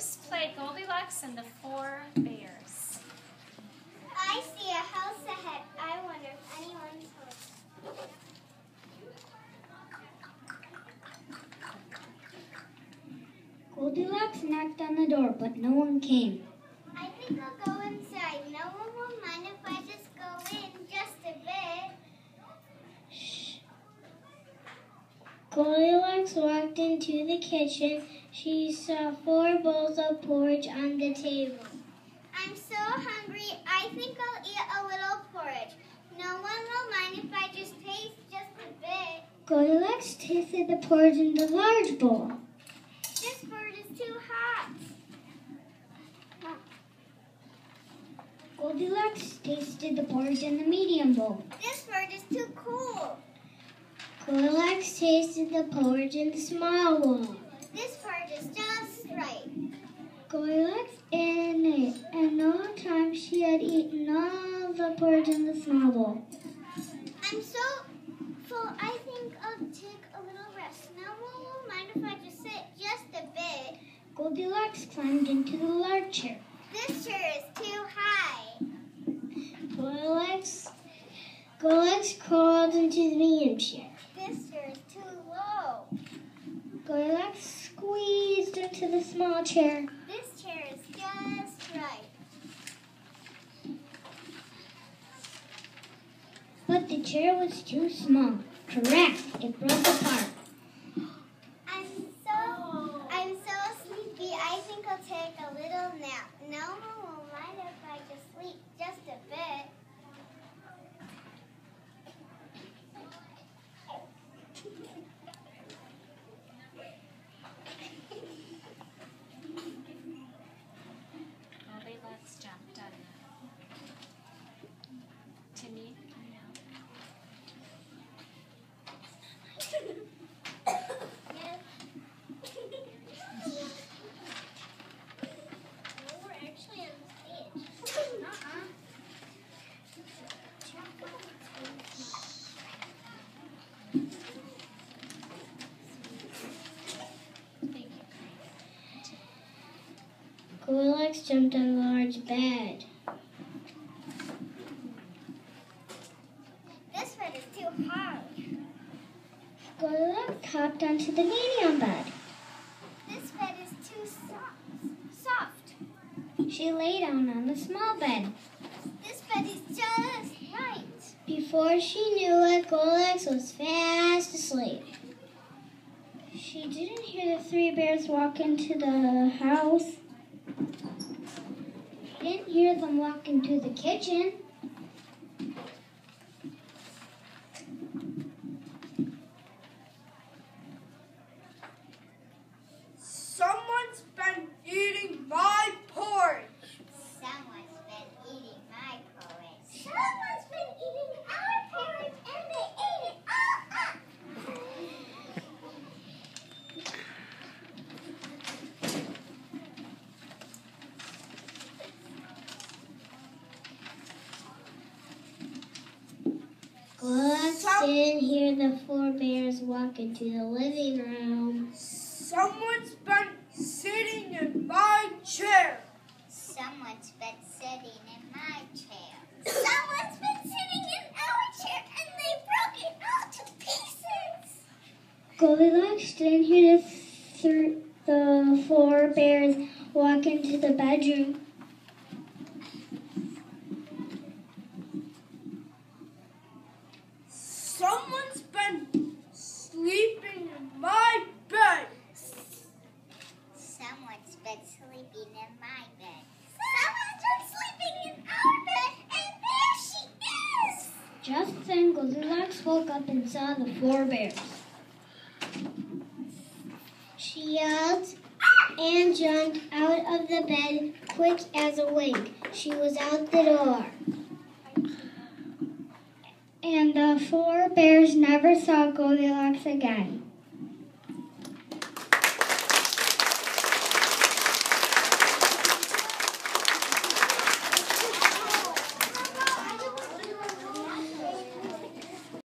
First, play Goldilocks and the Four Bears. I see a house ahead. I wonder if anyone's home. Goldilocks knocked on the door, but no one came. I think I'll go inside. No one will mind if I just go in just a bit. Shh. Goldilocks walked into the kitchen. She saw 4 bowls of porridge on the table. I'm so hungry. I think I'll eat a little porridge. No one will mind if I just taste just a bit. Goldilocks tasted the porridge in the large bowl. This porridge is too hot. Goldilocks tasted the porridge in the medium bowl. This porridge is too cool. Goldilocks tasted the porridge in the small bowl. This porridge is just right. Goldilocks ate. In no time, she had eaten all the porridge in the small bowl. I'm so full, I think I'll take a little rest. No one will mind if I just sit just a bit. Goldilocks climbed into the large chair. This chair is too high. Goldilocks crawled into the medium chair. This chair is too low. Goldilocks squeezed into the small chair. This chair is just right. But the chair was too small. Crack! It broke apart. I'm so sleepy. I think I'll take a little nap. No one will mind if I just sleep just a bit. Goldilocks jumped on Timmy. We're actually on stage. Thank you. Goldilocks jumped on the large bed. This bed is too hard. Goldilocks hopped onto the medium bed. This bed is too soft. She lay down on the small bed. This bed is just right. Before she knew it, Goldilocks was fast asleep. She didn't hear the 3 bears walk into the house. She didn't hear them walk into the kitchen. Someone's been eating my porridge. Someone's been eating my porridge. Someone's been eating our porridge and they ate it all up. Goldilocks didn't hear the 4 bears walk into the living room. Someone's been sitting in my chair. Someone's been sitting in my chair. Someone's been sitting in our chair and they broke it all to pieces. Goldilocks didn't hear the 4 bears walk into the bedroom. Someone's been sleeping in my bed. Someone's been sleeping in my bed. Someone's been sleeping in our bed and there she is. Just then, Goldilocks woke up and saw the 4 bears. She yelled and jumped out of the bed quick as a wink. She was out the door. And the 4 bears never saw Goldilocks again.